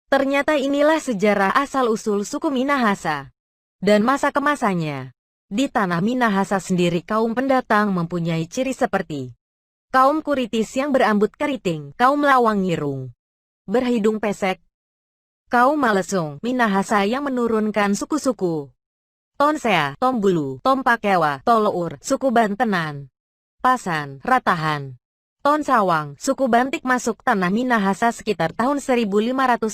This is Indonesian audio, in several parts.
Ternyata inilah sejarah asal-usul suku Minahasa. Dan masa kemasannya. Di tanah Minahasa sendiri kaum pendatang mempunyai ciri seperti kaum Kuritis yang berambut keriting, kaum Lawang Irung, berhidung pesek, kaum Malesung, Minahasa yang menurunkan suku-suku Tonsea, Tombulu, Tompakewa, Tolour, suku Bantenan, Pasan, Ratahan, Tonsawang, suku Bantik masuk tanah Minahasa sekitar tahun 1590.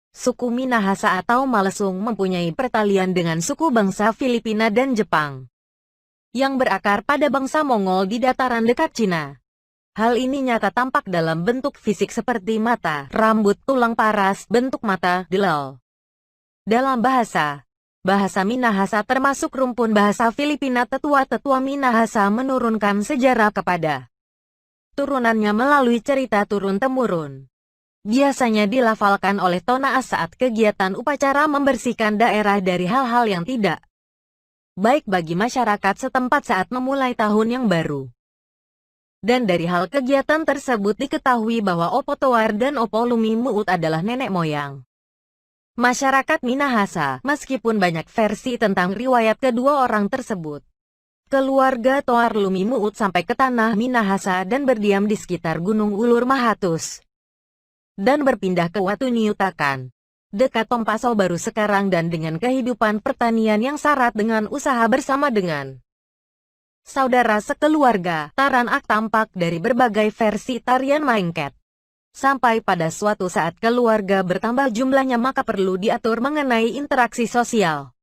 Suku Minahasa atau Malesung mempunyai pertalian dengan suku bangsa Filipina dan Jepang, yang berakar pada bangsa Mongol di dataran dekat Cina. Hal ini nyata tampak dalam bentuk fisik seperti mata, rambut, tulang paras, bentuk mata, delal. Dalam bahasa Minahasa termasuk rumpun bahasa Filipina, tetua-tetua Minahasa menurunkan sejarah kepada turunannya melalui cerita turun-temurun. Biasanya dilafalkan oleh Tonaas saat kegiatan upacara membersihkan daerah dari hal-hal yang tidak baik bagi masyarakat setempat saat memulai tahun yang baru. Dan dari hal kegiatan tersebut diketahui bahwa Opo Toar dan Opo Lumi Muut adalah nenek moyang masyarakat Minahasa, meskipun banyak versi tentang riwayat kedua orang tersebut. Keluarga Toar Lumi Muut sampai ke tanah Minahasa dan berdiam di sekitar Gunung Ulur Mahatus, dan berpindah ke Watu Niutakan, dekat Tompaso baru sekarang, dan dengan kehidupan pertanian yang syarat dengan usaha bersama dengan saudara sekeluarga. Taranak tampak dari berbagai versi tarian Maengket. Sampai pada suatu saat keluarga bertambah jumlahnya, maka perlu diatur mengenai interaksi sosial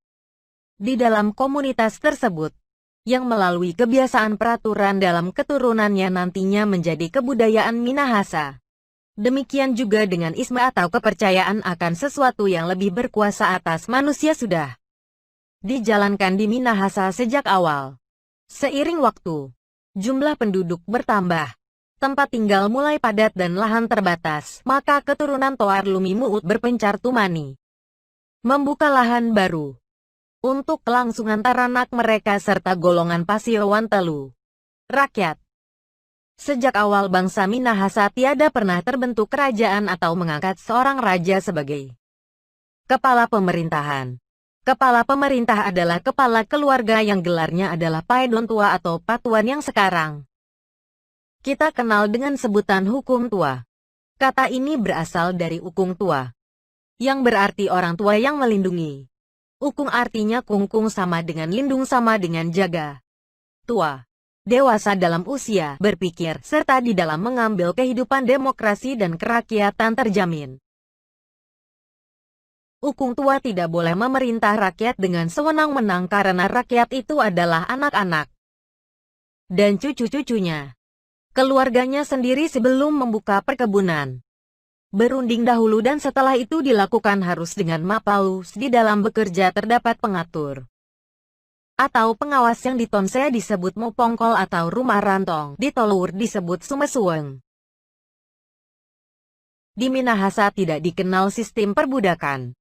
di dalam komunitas tersebut, yang melalui kebiasaan peraturan dalam keturunannya nantinya menjadi kebudayaan Minahasa. Demikian juga dengan isma atau kepercayaan akan sesuatu yang lebih berkuasa atas manusia sudah dijalankan di Minahasa sejak awal. Seiring waktu, jumlah penduduk bertambah, tempat tinggal mulai padat dan lahan terbatas, maka keturunan Toar Lumi Muut berpencar tumani membuka lahan baru untuk kelangsungan taranak mereka serta golongan Pasiowan Telu, rakyat. Sejak awal bangsa Minahasa tiada pernah terbentuk kerajaan atau mengangkat seorang raja sebagai kepala pemerintahan. Kepala pemerintah adalah kepala keluarga yang gelarnya adalah Paedon Tua atau Patuan yang sekarang kita kenal dengan sebutan hukum tua. Kata ini berasal dari ukung tua, yang berarti orang tua yang melindungi. Ukung artinya kungkung sama dengan lindung sama dengan jaga. Tua, dewasa dalam usia, berpikir, serta di dalam mengambil kehidupan demokrasi dan kerakyatan terjamin. Ukung tua tidak boleh memerintah rakyat dengan sewenang-wenang karena rakyat itu adalah anak-anak dan cucu-cucunya. Keluarganya sendiri sebelum membuka perkebunan berunding dahulu, dan setelah itu dilakukan harus dengan mapaus. Di dalam bekerja terdapat pengatur atau pengawas yang di Tonsea disebut Mopongkol atau rumah rantong, di Tolour disebut Sumesueng. Di Minahasa tidak dikenal sistem perbudakan,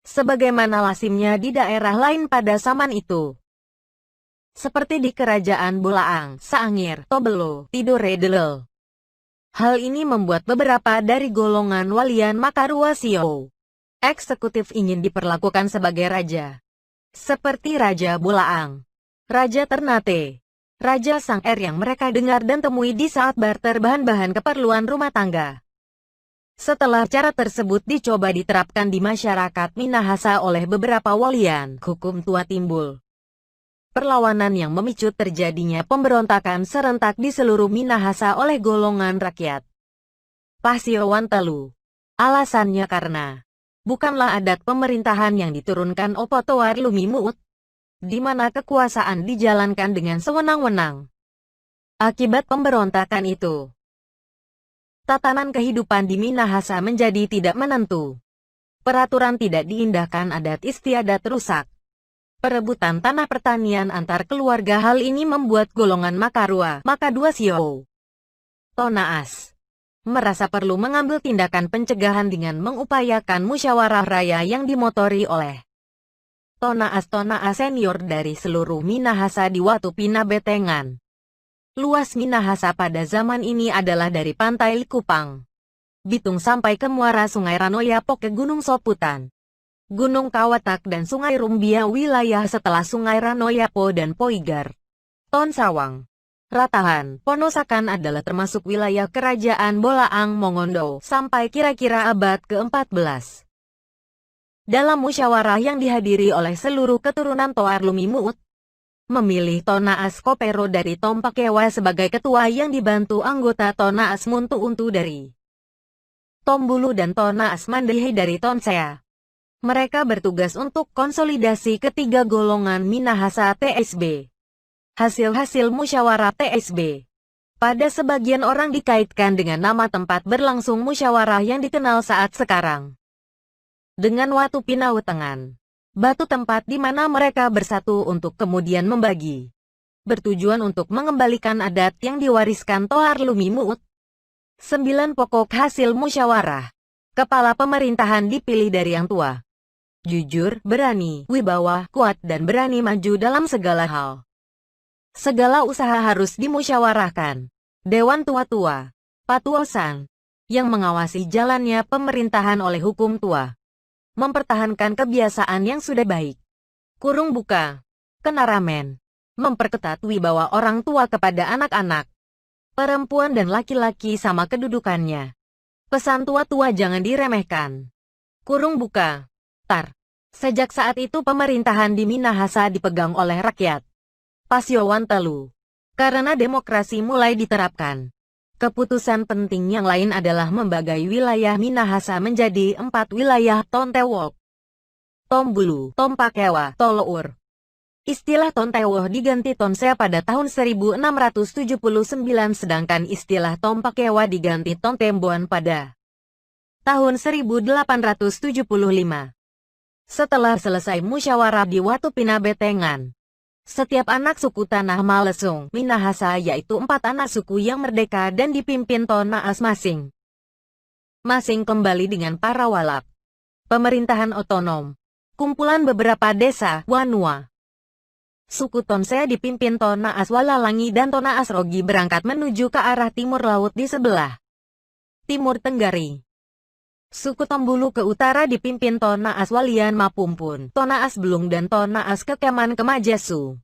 sebagaimana lazimnya di daerah lain pada zaman itu. Seperti di kerajaan Bolaang, Saangir, Tobelo, Tidore Delel. Hal ini membuat beberapa dari golongan walian Makarua Sio eksekutif ingin diperlakukan sebagai raja. Seperti Raja Bolaang, Raja Ternate, Raja Sang'er yang mereka dengar dan temui di saat barter bahan-bahan keperluan rumah tangga. Setelah cara tersebut dicoba diterapkan di masyarakat Minahasa oleh beberapa walian, hukum tua timbul perlawanan yang memicu terjadinya pemberontakan serentak di seluruh Minahasa oleh golongan rakyat Pasiowan Telu. Alasannya karena bukanlah adat pemerintahan yang diturunkan Opo Toar Lumi Muut, di mana kekuasaan dijalankan dengan sewenang-wenang. Akibat pemberontakan itu, tatanan kehidupan di Minahasa menjadi tidak menentu. Peraturan tidak diindahkan, adat istiadat rusak. Perebutan tanah pertanian antar keluarga, hal ini membuat golongan Makarua, Makadua Sio, Tonaas merasa perlu mengambil tindakan pencegahan dengan mengupayakan musyawarah raya yang dimotori oleh Tonaas-Tonaas senior dari seluruh Minahasa di Watu Pinabetengan. Luas Minahasa pada zaman ini adalah dari pantai Likupang Bitung sampai ke muara Sungai Ranoyapo ke Gunung Soputan, Gunung Kawatak dan Sungai Rumbia wilayah setelah Sungai Ranoyapo dan Poigar. Tonsawang, Ratahan, Ponosakan adalah termasuk wilayah kerajaan Bolaang Mongondo sampai kira-kira abad ke-14. Dalam musyawarah yang dihadiri oleh seluruh keturunan Toar Lumimut, memilih Tonaas Kopero dari Tompakewa sebagai ketua yang dibantu anggota Tonaas Muntu Untu dari Tombulu dan Tonaas Mandehe dari Tonsea. Mereka bertugas untuk konsolidasi ketiga golongan Minahasa TSB. Hasil-hasil musyawarah TSB. Pada sebagian orang dikaitkan dengan nama tempat berlangsung musyawarah yang dikenal saat sekarang dengan Watu Pinautengan, batu tempat di mana mereka bersatu untuk kemudian membagi, bertujuan untuk mengembalikan adat yang diwariskan Toar Lumimut. 9 pokok hasil musyawarah. Kepala pemerintahan dipilih dari yang tua, jujur, berani, wibawa, kuat dan berani maju dalam segala hal. Segala usaha harus dimusyawarahkan. Dewan Tua-Tua, Patuosan, yang mengawasi jalannya pemerintahan oleh hukum tua. Mempertahankan kebiasaan yang sudah baik. Kurung buka. Kenaramen. Memperketat wibawa orang tua kepada anak-anak. Perempuan dan laki-laki sama kedudukannya. Pesan tua-tua jangan diremehkan. Kurung buka. Tar. Sejak saat itu pemerintahan di Minahasa dipegang oleh rakyat. Pasiowan Telu. Karena demokrasi mulai diterapkan, keputusan penting yang lain adalah membagai wilayah Minahasa menjadi 4 wilayah Tontewok, Tombulu, Tompakewa, Tolour. Istilah Tontewoh diganti Tonsea pada tahun 1679 sedangkan istilah Tompakewa diganti Tontemboan pada tahun 1875. Setelah selesai musyawarah di Watu Pinabetengan, setiap anak suku Tanah Malesung, Minahasa yaitu 4 anak suku yang merdeka dan dipimpin Tonaas masing-masing kembali dengan para walak. Pemerintahan otonom. Kumpulan beberapa desa, Wanua. Suku Tonsea dipimpin Tonaas Walalangi dan Tonaas Rogi berangkat menuju ke arah timur laut di sebelah timur Tenggari. Suku Tombulu ke utara dipimpin Tonaas Walian Mapumpun, Tonaas Belung dan Tonaas Kekeman Kemajesu.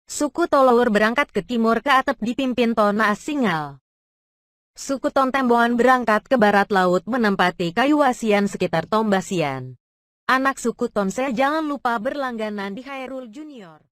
Suku Tolour berangkat ke timur ke Atep dipimpin Tonaas Singal. Suku Tontemboan berangkat ke barat laut menempati Kayuasian sekitar Tombasian. Anak suku Tonsea jangan lupa berlangganan di Hairul Junior.